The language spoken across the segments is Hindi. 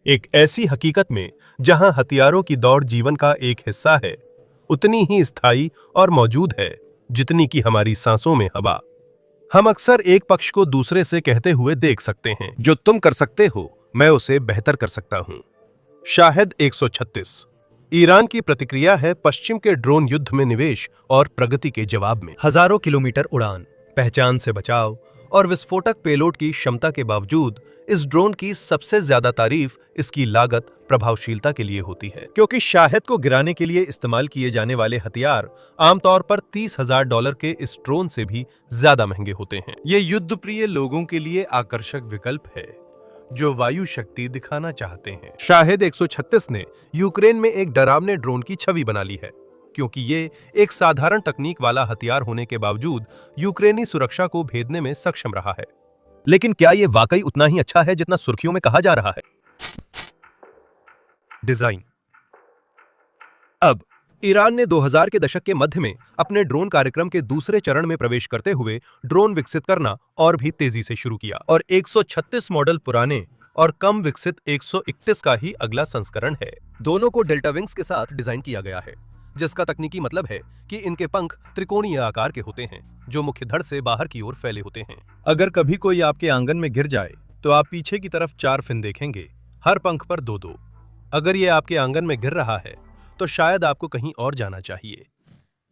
एक ऐसी हकीकत में जहां हथियारों की दौड़ जीवन का एक हिस्सा है, उतनी ही स्थायी और मौजूद है जितनी कि हमारी सांसों में हवा। हम अक्सर एक पक्ष को दूसरे से कहते हुए देख सकते हैं, जो तुम कर सकते हो मैं उसे बेहतर कर सकता हूं। शाहिद 136 ईरान की प्रतिक्रिया है पश्चिम के ड्रोन युद्ध में निवेश और प्रगति के जवाब में। हजारों किलोमीटर उड़ान, पहचान से बचाव और विस्फोटक पेलोड की क्षमता के बावजूद इस ड्रोन की सबसे ज्यादा तारीफ इसकी लागत प्रभावशीलता के लिए होती है, क्योंकि शाहिद को गिराने के लिए इस्तेमाल किए जाने वाले हथियार आमतौर पर $30,000 के इस ड्रोन से भी ज्यादा महंगे होते हैं। ये युद्धप्रिय लोगों के लिए आकर्षक विकल्प है जो वायु शक्ति दिखाना चाहते हैं। शाहिद 136 ने यूक्रेन में एक डरावने ड्रोन की छवि बना ली है, क्योंकि ये एक साधारण तकनीक वाला हथियार होने के बावजूद यूक्रेनी सुरक्षा को भेदने में सक्षम रहा है। लेकिन क्या ये वाकई उतना ही अच्छा है जितना सुर्खियों में कहा जा रहा है? डिजाइन। अब ईरान ने 2000 के दशक के मध्य में अपने ड्रोन कार्यक्रम के दूसरे चरण में प्रवेश करते हुए ड्रोन विकसित करना और भी तेजी से शुरू किया, और 136 मॉडल पुराने और कम विकसित 131 का ही अगला संस्करण है। दोनों को डेल्टा विंग्स के साथ डिजाइन किया गया है, जिसका तकनीकी मतलब है कि इनके पंख त्रिकोणीय आकार के होते हैं जो मुख्य धड़ से बाहर की ओर फैले होते हैं। अगर कभी कोई आपके आंगन में गिर जाए तो आप पीछे की तरफ 4 फिन देखेंगे, हर पंख पर 2-2। अगर ये आपके आंगन में गिर रहा है तो शायद आपको कहीं और जाना चाहिए।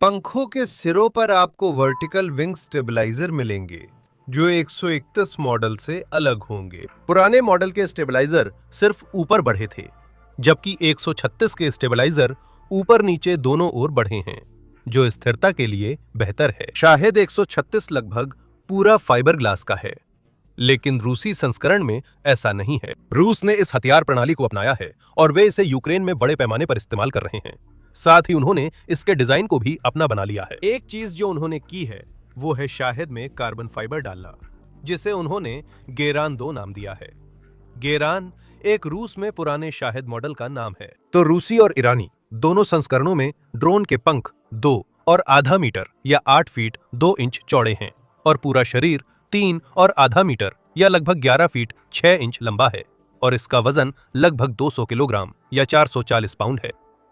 पंखों के सिरों पर आपको वर्टिकल विंग स्टेबलाइजर मिलेंगे जो 131 मॉडल से अलग होंगे। पुराने मॉडल के स्टेबलाइजर सिर्फ ऊपर बढ़े थे, जबकि 136 के स्टेबलाइजर ऊपर नीचे दोनों ओर बढ़े हैं, जो स्थिरता के लिए बेहतर है। शाहिद 136 लगभग पूरा फाइबर ग्लास का है, लेकिन रूसी संस्करण में ऐसा नहीं है। रूस ने इस हथियार प्रणाली को अपनाया है और वे इसे यूक्रेन में बड़े पैमाने पर इस्तेमाल कर रहे हैं। साथ ही उन्होंने इसके डिजाइन को भी अपना बना लिया है। एक चीज जो उन्होंने की है वो है शाहिद में कार्बन फाइबर डालना, जिसे उन्होंने गेरान 2 नाम दिया है। गेरान एक रूस में पुराने शाहिद मॉडल का नाम है। तो रूसी और ईरानी दोनों संस्करणों में ड्रोन के पंख 2.5 मीटर या 8 फीट 2 इंच चौड़े हैं और पूरा शरीर 3.5 मीटर या लगभग 11 फीट 6 इंच लंबा है, और इसका वजन लगभग 200 किलोग्राम या 440 पाउंड है।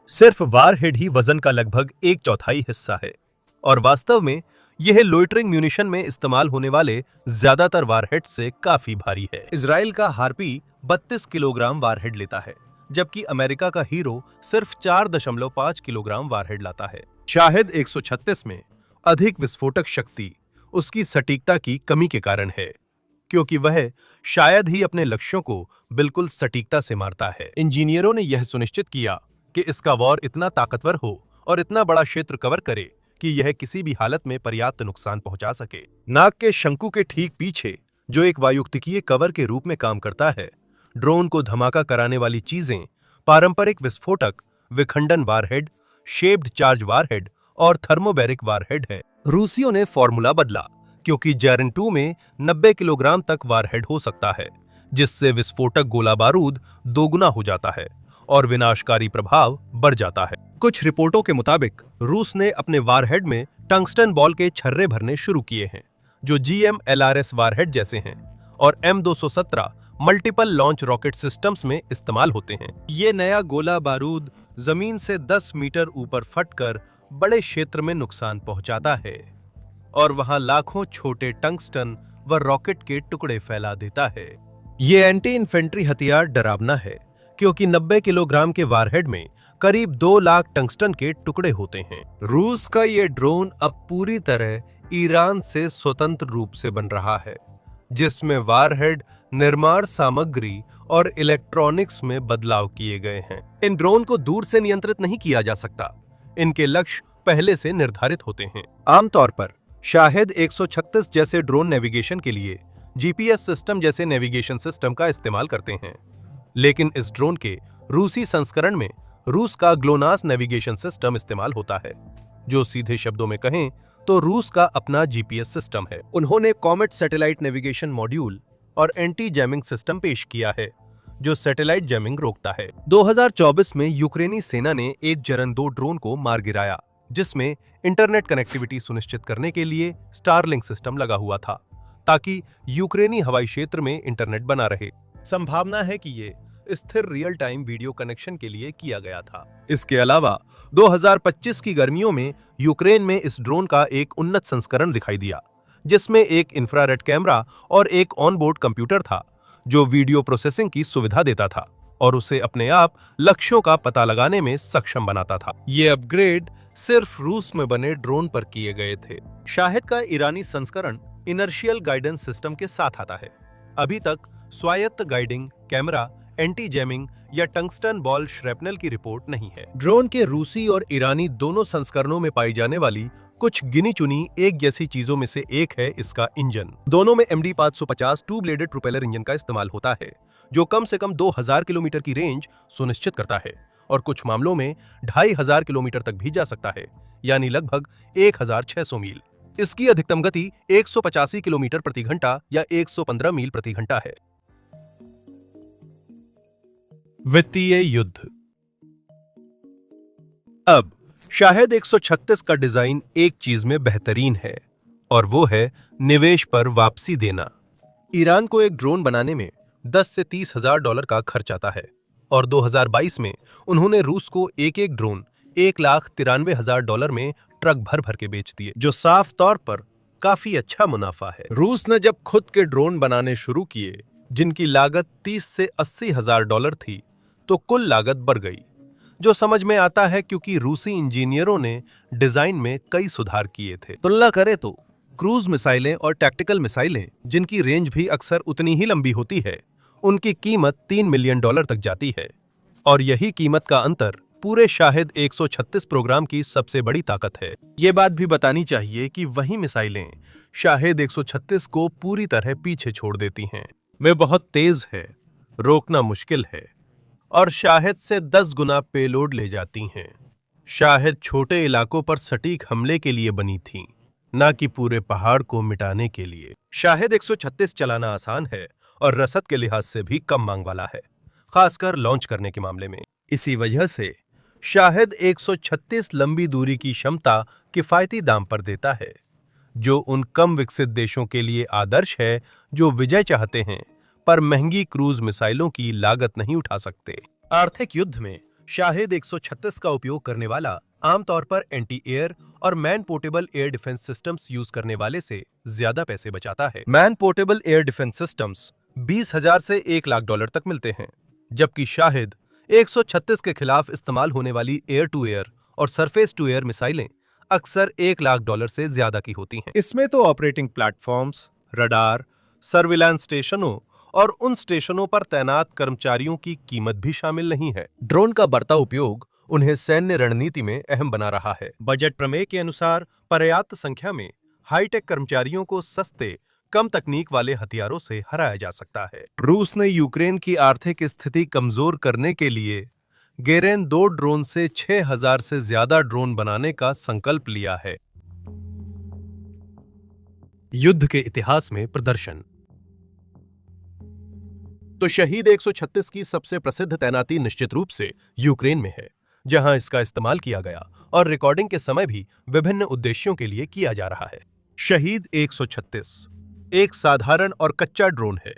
सिर्फ वारहेड ही वजन का लगभग 1/4 हिस्सा है, और वास्तव में यह लोइटरिंग म्यूनिशन में इस्तेमाल होने वाले ज्यादातर वारहेड से काफी भारी है। इजराइल का हार्पी 32 किलोग्राम वारहेड लेता है, जबकि अमेरिका का हीरो सिर्फ 4.5 किलोग्राम वारहेड लाता है। शाहिद 136 में अधिक विस्फोटक शक्ति उसकी सटीकता की कमी के कारण है, क्योंकि वह शायद ही अपने लक्ष्यों को बिल्कुल सटीकता से मारता है। इंजीनियरों ने यह सुनिश्चित किया कि इसका वॉर इतना ताकतवर हो और इतना बड़ा क्षेत्र कवर करे कि यह किसी भी हालत में पर्याप्त नुकसान पहुंचा सके। नाक के शंकु के ठीक पीछे, जो एक वायुक्तिकीय कवर के रूप में काम करता है, ड्रोन को धमाका कराने वाली चीजें पारंपरिक विस्फोटक, विखंडन वारहेड, शेप्ड चार्ज वारहेड और थर्मोबैरिक वारहेड है। रूसियों ने फॉर्मूला बदला, क्योंकि जैरन 2 में 90 किलोग्राम तक वारहेड हो सकता है, जिससे विस्फोटक गोला बारूद दोगुना हो जाता है और विनाशकारी प्रभाव बढ़ जाता है। कुछ रिपोर्टों के मुताबिक रूस ने अपने वारहेड में टंगस्टन बॉल के छर्रे भरने शुरू किए हैं, जो GMLRS वारहेड जैसे हैं और M217 multiple launch rocket systems में इस्तेमाल होते हैं। ये नया गोला बारूद जमीन से 10 मीटर ऊपर फटकर बड़े क्षेत्र में नुकसान पहुंचाता है और वहां लाखों छोटे टंगस्टन व रॉकेट के टुकड़े फैला देता है। ये एंटी इन्फेंट्री हथियार डरावना है, क्योंकि 90 किलोग्राम के वारहेड में करीब 2 लाख टंगस्टन के टुकड़े होते हैं। रूस का ये ड्रोन अब पूरी तरह ईरान से स्वतंत्र रूप से बन रहा है, जिसमें वारहेड, निर्माण सामग्री और इलेक्ट्रॉनिक्स में बदलाव किए गए हैं। इन ड्रोन को दूर से नियंत्रित नहीं किया जा सकता, इनके लक्ष्य पहले से निर्धारित होते हैं। आमतौर पर शाहिद 136 जैसे ड्रोन नेविगेशन के लिए GPS सिस्टम जैसे नेविगेशन सिस्टम का इस्तेमाल करते हैं, लेकिन इस ड्रोन के रूसी संस्करण में रूस का ग्लोनास नेविगेशन सिस्टम इस्तेमाल होता है, जो सीधे शब्दों में कहें तो रूस का अपना GPS सिस्टम है। उन्होंने कॉमेट सैटेलाइट नेविगेशन मॉड्यूल और एंटी जैमिंग सिस्टम पेश किया है, जो सैटेलाइट जैमिंग रोकता है। 2024 में यूक्रेनी सेना ने एक जरन 2 ड्रोन को मार गिराया, जिसमें इंटरनेट कनेक्टिविटी सुनिश्चित करने के लिए स्टारलिंक सिस्टम लगा हुआ था, ताकि यूक्रेनी हवाई क्षेत्र में इंटरनेट बना रहे। संभावना है कि ये स्थिर रियल टाइम वीडियो कनेक्शन के लिए किया गया था। इसके अलावा 2025 की गर्मियों में यूक्रेन में इस ड्रोन का एक उन्नत संस्करण दिखाई दिया, जिसमें एक इंफ्रारेड कैमरा और एक ऑनबोर्ड कंप्यूटर था जो वीडियो प्रोसेसिंग की सुविधा देता था और उसे अपने आप लक्ष्यों का पता लगाने में सक्षम बनाता था। ये अपग्रेड सिर्फ रूस में बने ड्रोन पर किए गए थे। शाहिद का ईरानी संस्करण इनर्शियल गाइडेंस सिस्टम के साथ आता है। अभी तक स्वायत्त गाइडिंग, कैमरा, एंटी जैमिंग या टंगस्टन बॉल श्रैपनल की रिपोर्ट नहीं है। ड्रोन के रूसी और ईरानी दोनों संस्करणों में पाई जाने वाली कुछ गिनी चुनी एक जैसी चीजों में से एक है इसका इंजन। दोनों में MD 550 two bladed propeller engine का इस्तेमाल होता है, जो कम से कम 2000 किलोमीटर की रेंज सुनिश्चित करता है और कुछ मामलों में 2500 किलोमीटर तक भी जा सकता है, यानी लगभग 1600 मील। इसकी अधिकतम गति 185 किलोमीटर प्रति घंटा या 115 मील प्रति घंटा है। वित्तीय युद्ध। अब शाहिद 136 का डिजाइन एक चीज में बेहतरीन है और वो है निवेश पर वापसी देना। ईरान को एक ड्रोन बनाने में 10 से 30 हजार डॉलर का खर्च आता है और 2022 में उन्होंने रूस को एक ड्रोन $1,93,000 में ट्रक भर भर के बेच दिए, जो साफ तौर पर काफी अच्छा मुनाफा है। रूस ने जब खुद के ड्रोन बनाने शुरू किए, जिनकी लागत 30 से 80 हजार डॉलर थी, तो कुल लागत बढ़ गई, जो समझ में आता है क्योंकि रूसी इंजीनियरों ने डिजाइन में कई सुधार किए थे। तुलना करें तो क्रूज मिसाइलें और टैक्टिकल मिसाइलें, जिनकी रेंज भी अक्सर उतनी ही लंबी होती है, उनकी कीमत $3 मिलियन तक जाती है और यही कीमत का अंतर पूरे शाहिद 136 प्रोग्राम की सबसे बड़ी ताकत है। ये बात भी बतानी चाहिए कि वही मिसाइलें शाहिद 136 को पूरी तरह पीछे छोड़ देती हैं। वे बहुत तेज है, रोकना मुश्किल है और शाहिद से 10 गुना पेलोड ले जाती हैं। शाहिद छोटे इलाकों पर सटीक हमले के लिए बनी थी, न कि पूरे पहाड़ को मिटाने के लिए। शाहिद 136 चलाना आसान है और रसद के लिहाज से भी कम मांग वाला है, खासकर लॉन्च करने के मामले में। इसी वजह से शाहिद 136 लंबी दूरी की क्षमता किफायती दाम पर देता है, जो उन कम विकसित देशों के लिए आदर्श है जो विजय चाहते हैं पर महंगी क्रूज मिसाइलों की लागत नहीं उठा सकते। आर्थिक युद्ध में शाहिद 136 का उपयोग करने वाला आमतौर पर एंटी एयर और man portable air defence systems use करने वाले से ज्यादा पैसे बचाता है। Man portable air defence systems 20,000 से $1,00,000 तक मिलते हैं, जबकि शाहिद 136 के खिलाफ इस्तेमाल होने वाली एयर टू एयर और सरफेस टू एयर मिसाइलें अक्सर $1,00,000 से ज्यादा की होती हैं। इसमें तो ऑपरेटिंग प्लेटफॉर्म्स, रडार, सर्विलांस स्टेशनों और उन स्टेशनों पर तैनात कर्मचारियों की कीमत भी शामिल नहीं है। ड्रोन का बढ़ता उपयोग उन्हें सैन्य रणनीति में अहम बना रहा है। बजट प्रमेय के अनुसार पर्याप्त संख्या में हाईटेक कर्मचारियों को सस्ते, कम तकनीक वाले हथियारों से हराया जा सकता है। रूस ने यूक्रेन की आर्थिक स्थिति कमजोर करने के लिए गेरेन 2 ड्रोन से 6,000 से ज्यादा ड्रोन बनाने का संकल्प लिया है। युद्ध के इतिहास में प्रदर्शन। तो शहीद 136 की सबसे प्रसिद्ध तैनाती निश्चित रूप से यूक्रेन में है, जहां इसका इस्तेमाल किया गया और रिकॉर्डिंग के समय भी विभिन्न उद्देश्यों के लिए किया जा रहा है। शहीद 136 एक साधारण और कच्चा ड्रोन है,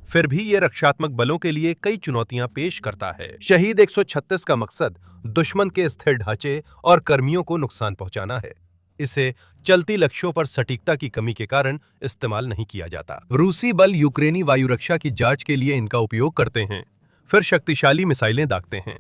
फिर भी यह रक्षात्मक बलों के लिए कई चुनौतियां पेश करता है। शहीद 136 का मकसद दुश्मन के स्थिर ढांचे और कर्मियों को नुकसान पहुंचाना है। इसे चलती लक्ष्यों पर सटीकता की कमी के कारण इस्तेमाल नहीं किया जाता। रूसी बल यूक्रेनी वायु रक्षा की जांच के लिए इनका उपयोग करते हैं, फिर शक्तिशाली मिसाइलें दागते हैं।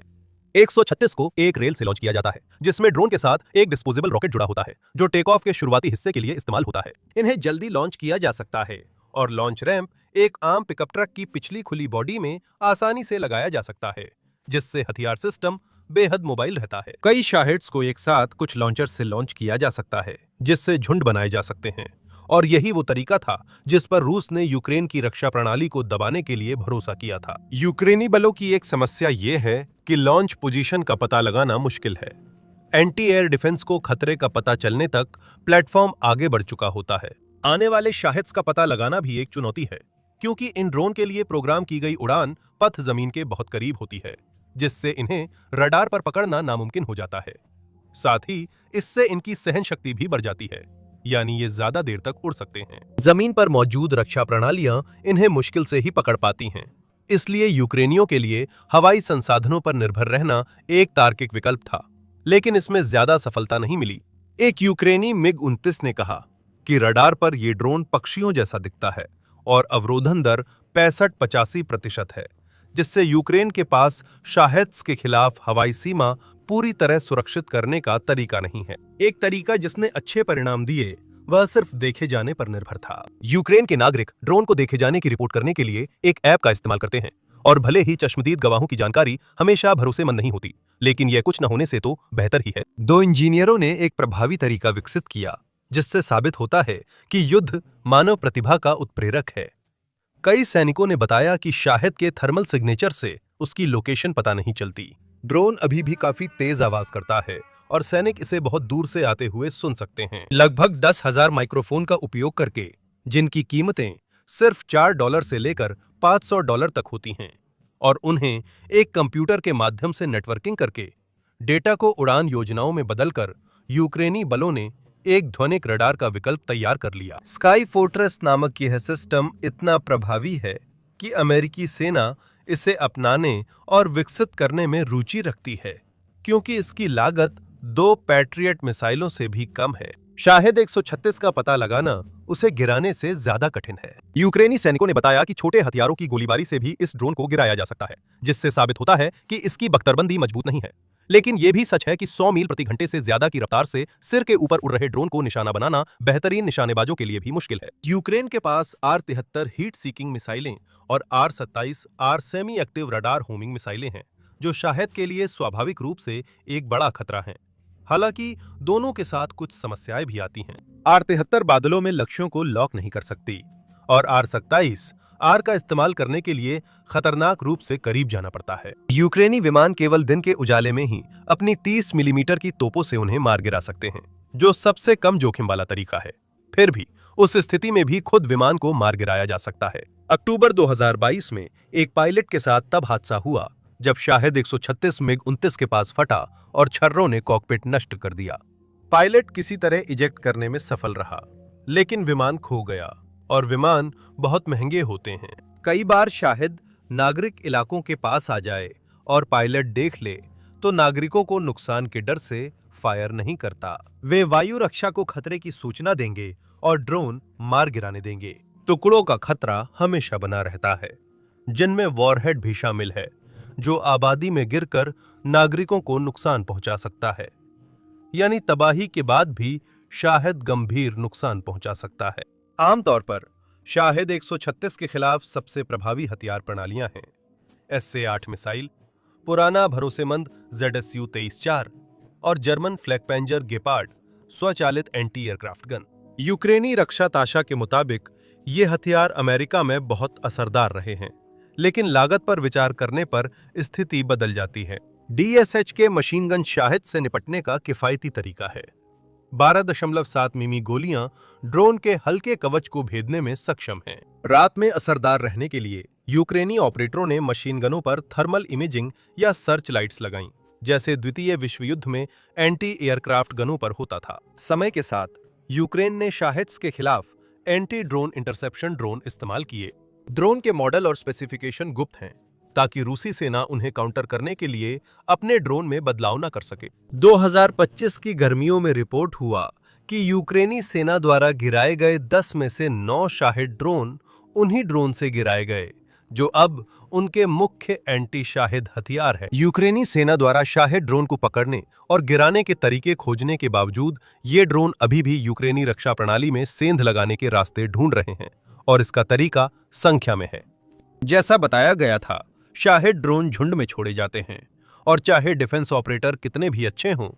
136 को एक रेल से लॉन्च किया जाता है, जिसमें ड्रोन के साथ एक डिस्पोजेबल रॉकेट जुड़ा होता है, जो टेक ऑफ के शुरुआती हिस्से के लिए इस्तेमाल होता है। इन्हें जल्दी लॉन्च किया जा सकता है और लॉन्च रैंप एक आम पिकअप ट्रक की पिछली खुली बॉडी में आसानी से लगाया जा सकता है, जिससे हथियार सिस्टम बेहद मोबाइल रहता है। कई शाहिड्स को एक साथ कुछ लॉन्चर से लॉन्च किया जा सकता है, जिससे झुंड बनाए जा सकते हैं, और यही वो तरीका था जिस पर रूस ने यूक्रेन की रक्षा प्रणाली को दबाने के लिए भरोसा किया था। यूक्रेनी बलों की एक समस्या ये है कि लॉन्च पोजीशन का पता लगाना मुश्किल है। एंटी एयर डिफेंस को खतरे का पता चलने तक प्लेटफॉर्म आगे बढ़ चुका होता है। आने वाले शाहिद्स का पता लगाना भी एक चुनौती है, क्योंकि इन ड्रोन के लिए प्रोग्राम की गई उड़ान पथ जमीन के बहुत करीब होती है, जिससे इन्हें रडार पर पकड़ना नामुमकिन हो जाता है। साथ ही इससे इनकी सहन शक्ति भी बढ़ जाती है, यानी ये ज्यादा देर तक उड़ सकते हैं। जमीन पर मौजूद रक्षा प्रणालियां इन्हें मुश्किल से ही पकड़ पाती हैं। इसलिए यूक्रेनियों के लिए हवाई संसाधनों पर निर्भर रहना एक तार्किक विकल्प था, लेकिन इसमें ज्यादा सफलता नहीं मिली। एक यूक्रेनी मिग-29 ने कहा कि रडार पर ये ड्रोन पक्षियों जैसा दिखता है और अवरोधन दर 65-85% है, जिससे यूक्रेन के पास शाहेद्स के खिलाफ हवाई सीमा पूरी तरह सुरक्षित करने का तरीका नहीं है। एक तरीका जिसने अच्छे परिणाम दिए वह सिर्फ देखे जाने पर निर्भर था। यूक्रेन के नागरिक ड्रोन को देखे जाने की रिपोर्ट करने के लिए एक ऐप का इस्तेमाल करते हैं, और भले ही चश्मदीद गवाहों की जानकारी हमेशा भरोसेमंद नहीं होती, लेकिन यह कुछ न होने से तो बेहतर ही है। 2 इंजीनियरों ने एक प्रभावी तरीका विकसित किया जिससे साबित होता है कि युद्ध मानव प्रतिभा का उत्प्रेरक है। कई सैनिकों ने बताया कि शाहेद के थर्मल सिग्नेचर से उसकी लोकेशन पता नहीं चलती। ड्रोन अभी भी काफी तेज आवाज करता है और सैनिक इसे बहुत दूर से आते हुए सुन सकते हैं। लगभग 10,000 माइक्रोफोन का उपयोग करके, जिनकी कीमतें सिर्फ $4 से लेकर $500 तक होती हैं, और उन्हें एक कंप्यूटर के माध्यम से नेटवर्किंग करके डेटा को उड़ान योजनाओं में बदलकर यूक्रेनी बलों ने एक ध्वनिक रडार का विकल्प तैयार कर लिया। स्काई फोर्ट्रेस नामक यह सिस्टम इतना प्रभावी है कि अमेरिकी सेना इसे अपनाने और विकसित करने में रुचि रखती है, क्योंकि इसकी लागत 2 पैट्रियट मिसाइलों से भी कम है। शाहेद 136 का पता लगाना उसे गिराने से ज्यादा कठिन है। यूक्रेनी सैनिकों ने बताया कि छोटे हथियारों की गोलीबारी से भी इस ड्रोन को गिराया जा सकता है, जिससे साबित होता है कि इसकी बख्तरबंदी मजबूत नहीं है। लेकिन यह भी सच है कि 100 मील प्रति घंटे से ज्यादा की रफ्तार से सिर के ऊपर उड़ रहे ड्रोन को निशाना बनाना बेहतरीन निशानेबाजों के लिए भी मुश्किल है। यूक्रेन के पास R-73 हीट सीकिंग मिसाइलें और R-27 R semi active radar homing मिसाइलें हैं, जो शाहेद के लिए स्वाभाविक रूप से एक बड़ा खतरा हैं। हालांकि दोनों के साथ कुछ समस्याएं भी आती हैं। R-73 बादलों में लक्ष्यों को लॉक नहीं कर सकती, और R-27 R का इस्तेमाल करने के लिए खतरनाक रूप से करीब जाना पड़ता है। यूक्रेनी विमान केवल दिन के उजाले में ही अपनी 30 मिलीमीटर की तोपों से उन्हें मार गिरा सकते हैं, जो सबसे कम जोखिम वाला तरीका है। फिर भी उस स्थिति में भी खुद विमान को मार गिराया जा सकता है। अक्टूबर 2022 में एक पायलट के साथ तब हादसा हुआ जब शाहेद 136 मिग-29 के पास फटा और छर्रों ने कॉकपिट नष्ट कर दिया। पायलट किसी तरह इजेक्ट करने में सफल रहा, लेकिन विमान खो गया, और विमान बहुत महंगे होते हैं। कई बार शाहेद नागरिक इलाकों के पास आ जाए और पायलट देख ले तो नागरिकों को नुकसान के डर से फायर नहीं करता। वे वायु रक्षा को खतरे की सूचना देंगे और ड्रोन मार गिराने देंगे। टुकड़ों का खतरा हमेशा बना रहता है, जिनमें वॉरहेड भी शामिल है, जो आबादी में गिरकर नागरिकों को नुकसान पहुंचा सकता है। यानी तबाही के बाद भी शाहेद गंभीर नुकसान पहुंचा सकता है। आमतौर पर शाहेद 136 के खिलाफ सबसे प्रभावी हथियार प्रणालियां हैं SA-8 मिसाइल, पुराना भरोसेमंद ZSU-23-4 और जर्मन फ्लैगपेंजर गेपार्ड स्वचालित एंटी एयरक्राफ्ट गन। यूक्रेनी रक्षा ताशा के मुताबिक ये हथियार अमेरिका में बहुत असरदार रहे हैं, लेकिन लागत पर विचार करने पर स्थिति बदल जाती है। DSH के मशीन गन शाहेद से निपटने का किफायती तरीका है। 12.7 मिमी गोलियां ड्रोन के हल्के कवच को भेदने में सक्षम हैं। रात में असरदार रहने के लिए यूक्रेनी ऑपरेटरों ने मशीन गनों पर थर्मल इमेजिंग या सर्च लाइट्स लगाईं, जैसे द्वितीय विश्व युद्ध में एंटी एयरक्राफ्ट गनों पर होता था। समय के साथ यूक्रेन ने शाहेद्स के खिलाफ एंटी ड्रोन इंटरसेप्शन ड्रोन इस्तेमाल किए। ड्रोन के मॉडल और स्पेसिफिकेशन गुप्त हैं, ताकि रूसी सेना उन्हें काउंटर करने के लिए अपने ड्रोन में बदलाव न कर सके। 2025 की गर्मियों में रिपोर्ट हुआ कि यूक्रेनी सेना द्वारा गिराए गए 10 में से 9 शाहेद ड्रोन उन्हीं ड्रोन से गिराए गए, जो अब उनके मुख्य एंटी शाहेद हथियार है। यूक्रेनी सेना द्वारा शाहेद ड्रोन को पकड़ने और गिराने के तरीके खोजने के बावजूद ये ड्रोन अभी भी यूक्रेनी रक्षा प्रणाली में सेंध लगाने के रास्ते ढूंढ रहे हैं, और इसका तरीका संख्या में है। जैसा बताया गया था, शाहेद ड्रोन झुंड में छोड़े जाते हैं, और चाहे डिफेंस ऑपरेटर कितने भी अच्छे हों,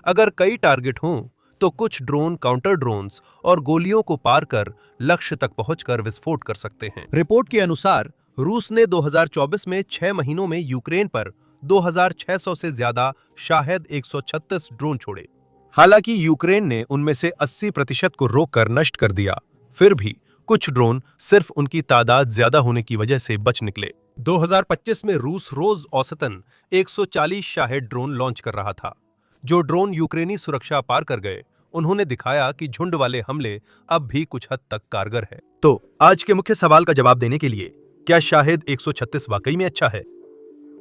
अगर कई टारगेट हों तो कुछ ड्रोन काउंटर ड्रोन्स और गोलियों को पार कर लक्ष्य तक पहुंचकर विस्फोट कर सकते हैं। रिपोर्ट के अनुसार रूस ने 2024 में 6 महीनों में यूक्रेन पर 2600 से ज्यादा शाहेद 136 ड्रोन छोड़े। हालांकि यूक्रेन ने उनमें से 80% को रोककर नष्ट कर दिया, फिर भी कुछ ड्रोन सिर्फ उनकी तादाद ज्यादा होने की वजह से बच निकले। 2025 में रूस रोज औसतन 140 शाहेद ड्रोन लॉन्च कर रहा था। जो ड्रोन यूक्रेनी सुरक्षा पार कर गए, उन्होंने दिखाया कि झुंड वाले हमले अब भी कुछ हद तक कारगर है। तो आज के मुख्य सवाल का जवाब देने के लिए क्या शाहिद 136 वाकई में अच्छा है?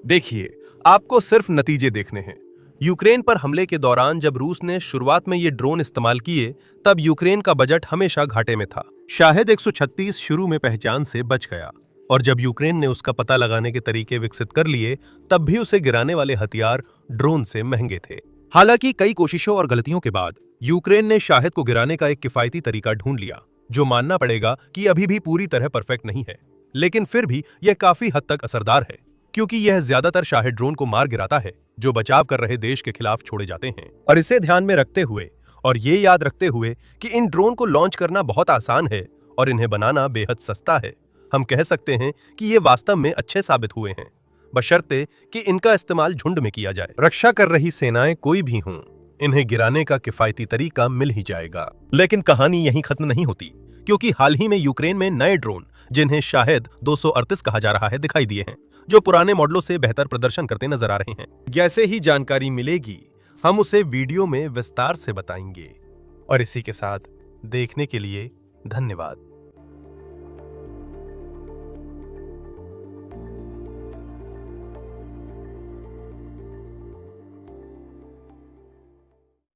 देखिए, आपको सिर्फ नतीजे देखने हैं। यूक्रेन पर हमले के दौरान जब रूस ने शुरुआत में ये ड्रोन इस्तेमाल किए, तब यूक्रेन का बजट हमेशा घाटे में था। शाहिद 136 शुरू में पहचान से बच गया, और जब यूक्रेन ने उसका पता लगाने के तरीके विकसित कर लिए, तब भी उसे गिराने वाले हथियार ड्रोन से महंगे थे। हालांकि कई कोशिशों और गलतियों के बाद यूक्रेन ने शाहिद को गिराने का एक किफायती तरीका ढूंढ लिया, जो मानना पड़ेगा कि अभी भी पूरी तरह परफेक्ट नहीं है, लेकिन फिर भी यह काफी हद तक असरदार है, क्योंकि यह ज्यादातर शाहिद ड्रोन को मार गिराता है जो बचाव कर रहे देश के खिलाफ छोड़े जाते हैं। और इसे ध्यान में रखते हुए और ये याद रखते हुए कि इन ड्रोन को लॉन्च करना बहुत आसान है और इन्हें बनाना बेहद सस्ता है, हम कह सकते हैं कि ये वास्तव में अच्छे साबित हुए हैं, बशर्ते कि इनका इस्तेमाल झुंड में किया जाए। रक्षा कर रही सेनाएं कोई भी हों, इन्हें गिराने का किफायती तरीका मिल ही जाएगा। लेकिन कहानी यहीं खत्म नहीं होती, क्योंकि हाल ही में यूक्रेन में नए ड्रोन, जिन्हें शाहिद 238 कहा जा रहा है, दिखाई दिए हैं, जो पुराने मॉडलों से बेहतर प्रदर्शन करते नजर आ रहे हैं। जैसे ही जानकारी मिलेगी, हम उसे वीडियो में विस्तार से बताएंगे। और इसी के साथ देखने के लिए धन्यवाद।